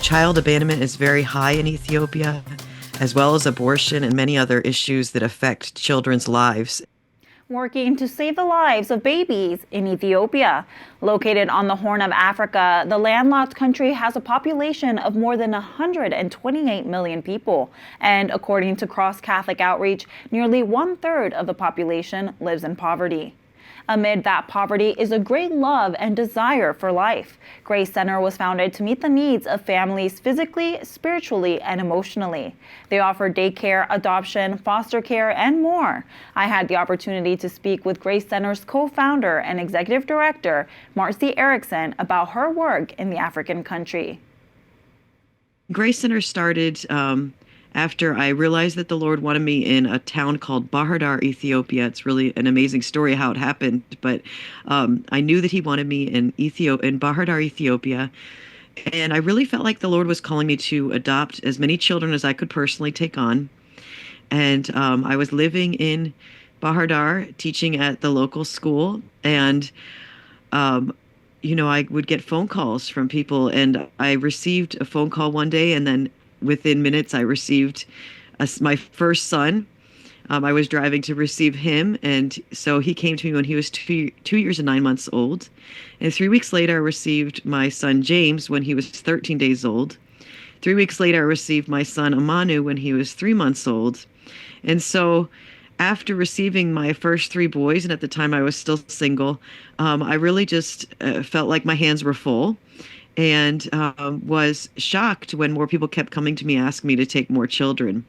Child abandonment is very high in Ethiopia, as well as abortion and many other issues that affect children's lives. Working to save the lives of babies in Ethiopia. Located on the Horn of Africa, the landlocked country has a population of more than 128 million people. And according to Cross Catholic Outreach, nearly one-third of the population lives in poverty. Amid that poverty is a great love and desire for life. Grace Center was founded to meet the needs of families physically, spiritually, and emotionally. They offer daycare, adoption, foster care, and more. I had the opportunity to speak with Grace Center's co-founder and executive director, Marcie Erickson, about her work in the African country. Grace Center started after I realized that the Lord wanted me in a town called Bahir Dar, Ethiopia. It's really an amazing story how it happened, but I knew that He wanted me in Bahir Dar, Ethiopia. And I really felt like the Lord was calling me to adopt as many children as I could personally take on. And I was living in Bahir Dar, teaching at the local school, and I would get phone calls from people, and I received a phone call one day, and then within minutes, I received my first son. I was driving to receive him, and so he came to me when he was 2 years and 9 months old. And 3 weeks later, I received my son James when he was 13 days old. 3 weeks later, I received my son Amanu when he was 3 months old. And so after receiving my first three boys, and at the time I was still single, I really just felt like my hands were full, and was shocked when more people kept coming to me asking me to take more children.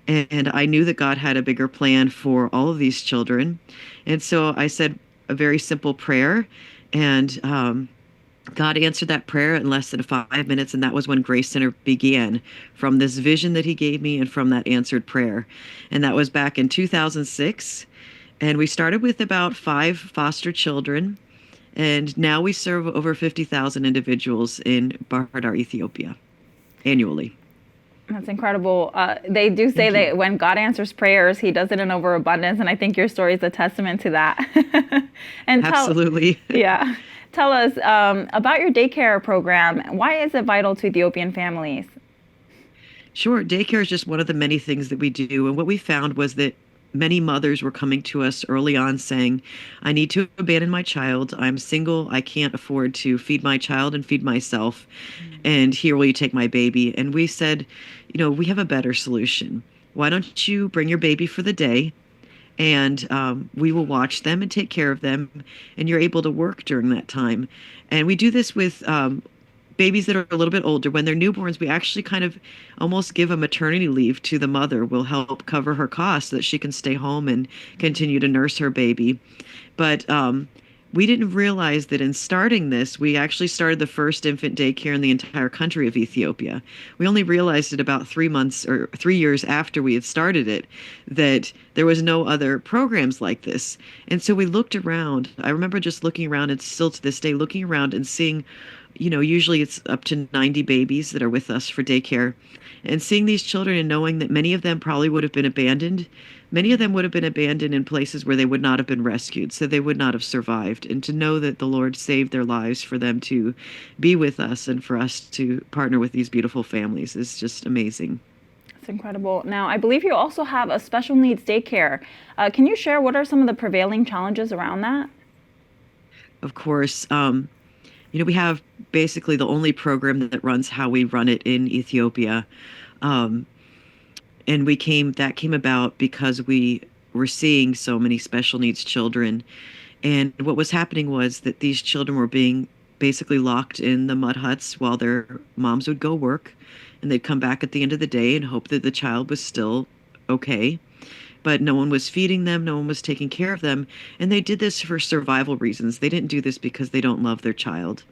And I knew that God had a bigger plan for all of these children. And so I said a very simple prayer, and God answered that prayer in less than 5 minutes, and that was when Grace Center began, from this vision that He gave me and from that answered prayer. And that was back in 2006. And we started with about 5 foster children. And now we serve over 50,000 individuals in Bahir Dar, Ethiopia, annually. That's incredible. They do say that when God answers prayers, He does it in overabundance, and I think your story is a testament to that. Absolutely. Yeah. Tell us about your daycare program. Why is it vital to Ethiopian families? Sure. Daycare is just one of the many things that we do. And what we found was that many mothers were coming to us early on saying, I need to abandon my child. I'm single. I can't afford to feed my child and feed myself. And here will you take my baby? And we said, we have a better solution. Why don't you bring your baby for the day? And we will watch them and take care of them. And you're able to work during that time. And we do this with babies that are a little bit older. When they're newborns, we actually kind of almost give a maternity leave to the mother. We'll help cover her costs so that she can stay home and continue to nurse her baby. But we didn't realize that in starting this, we actually started the first infant daycare in the entire country of Ethiopia. We only realized it about 3 months or 3 years after we had started it, that there was no other programs like this. And so we looked around. I remember just looking around, and still to this day, looking around and seeing, usually it's up to 90 babies that are with us for daycare, and seeing these children and knowing that many of them probably would have been abandoned. Many of them would have been abandoned in places where they would not have been rescued, so they would not have survived. And to know that the Lord saved their lives for them to be with us and for us to partner with these beautiful families is just amazing. That's incredible. Now, I believe you also have a special needs daycare. Can you share what are some of the prevailing challenges around that? Of course. We have basically the only program that runs how we run it in Ethiopia. And that came about because we were seeing so many special needs children. And what was happening was that these children were being basically locked in the mud huts while their moms would go work. And they'd come back at the end of the day and hope that the child was still okay. But no one was feeding them, no one was taking care of them. And they did this for survival reasons. They didn't do this because they don't love their child.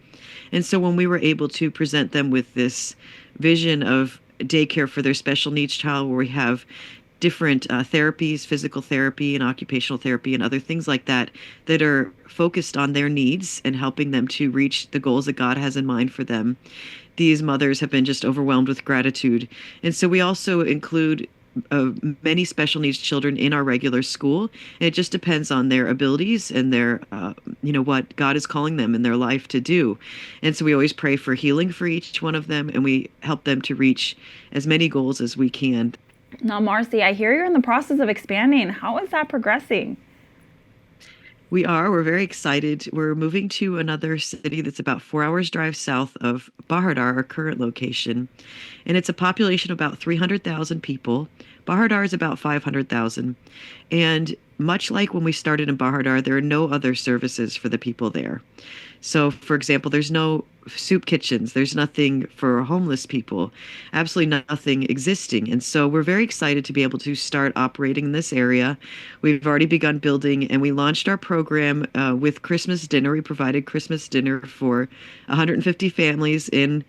And so when we were able to present them with this vision of daycare for their special needs child, where we have different therapies, physical therapy and occupational therapy and other things like that, that are focused on their needs and helping them to reach the goals that God has in mind for them, these mothers have been just overwhelmed with gratitude. And so we also include many special needs children in our regular school. And it just depends on their abilities and their, what God is calling them in their life to do. And so we always pray for healing for each one of them, and we help them to reach as many goals as we can. Now, Marcie, I hear you're in the process of expanding. How is that progressing? We're very excited. We're moving to another city that's about 4 hours drive south of Bahardar, our current location. And it's a population of about 300,000 people. Bahardar is about 500,000. And much like when we started in Bahardar, there are no other services for the people there. So, for example, there's no soup kitchens. There's nothing for homeless people, absolutely nothing existing. And so we're very excited to be able to start operating in this area. We've already begun building, and we launched our program with Christmas dinner. We provided Christmas dinner for 150 families in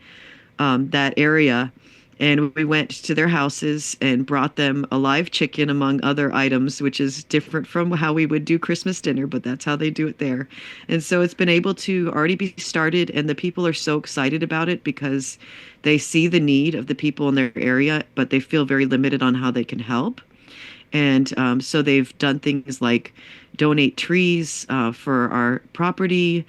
that area. And we went to their houses and brought them a live chicken, among other items, which is different from how we would do Christmas dinner, but that's how they do it there. And so it's been able to already be started, and the people are so excited about it because they see the need of the people in their area, but they feel very limited on how they can help. And so they've done things like donate trees for our property,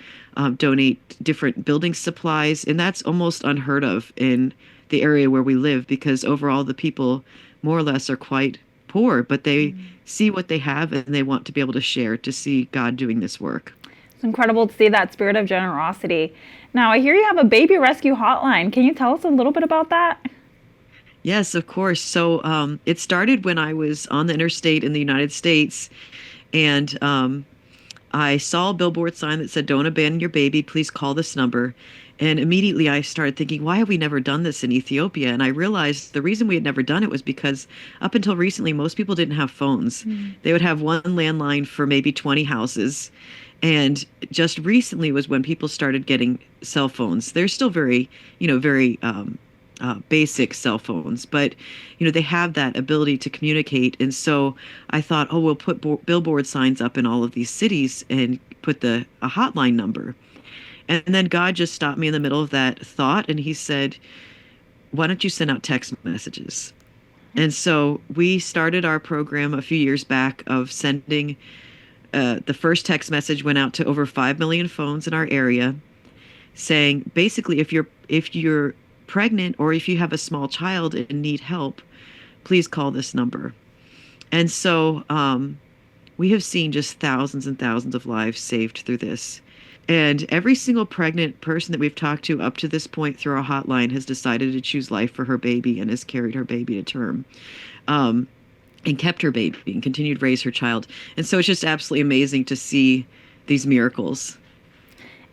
donate different building supplies, and that's almost unheard of in the area where we live, because overall the people more or less are quite poor, but they see what they have and they want to be able to share, to see God doing this work. It's incredible to see that spirit of generosity. Now, I hear you have a baby rescue hotline. Can you tell us a little bit about that? Yes, of course. So it started when I was on the interstate in the United States, and I saw a billboard sign that said, "Don't abandon your baby, please call this number." And immediately I started thinking, why have we never done this in Ethiopia? And I realized the reason we had never done it was because up until recently, most people didn't have phones. They would have one landline for maybe 20 houses. And just recently was when people started getting cell phones. They're still very, very basic cell phones, but they have that ability to communicate. And so I thought, oh, we'll put billboard signs up in all of these cities and put a hotline number. And then God just stopped me in the middle of that thought, and he said, why don't you send out text messages? And so we started our program a few years back of sending, the first text message went out to over 5 million phones in our area, saying basically, if you're pregnant or if you have a small child and need help, please call this number. And so we have seen just thousands and thousands of lives saved through this. And every single pregnant person that we've talked to up to this point through our hotline has decided to choose life for her baby and has carried her baby to term, and kept her baby and continued to raise her child. And so it's just absolutely amazing to see these miracles.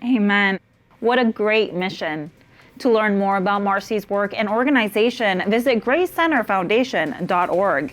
Amen. What a great mission. To learn more about Marcie's work and organization, visit gracecenterfoundation.org.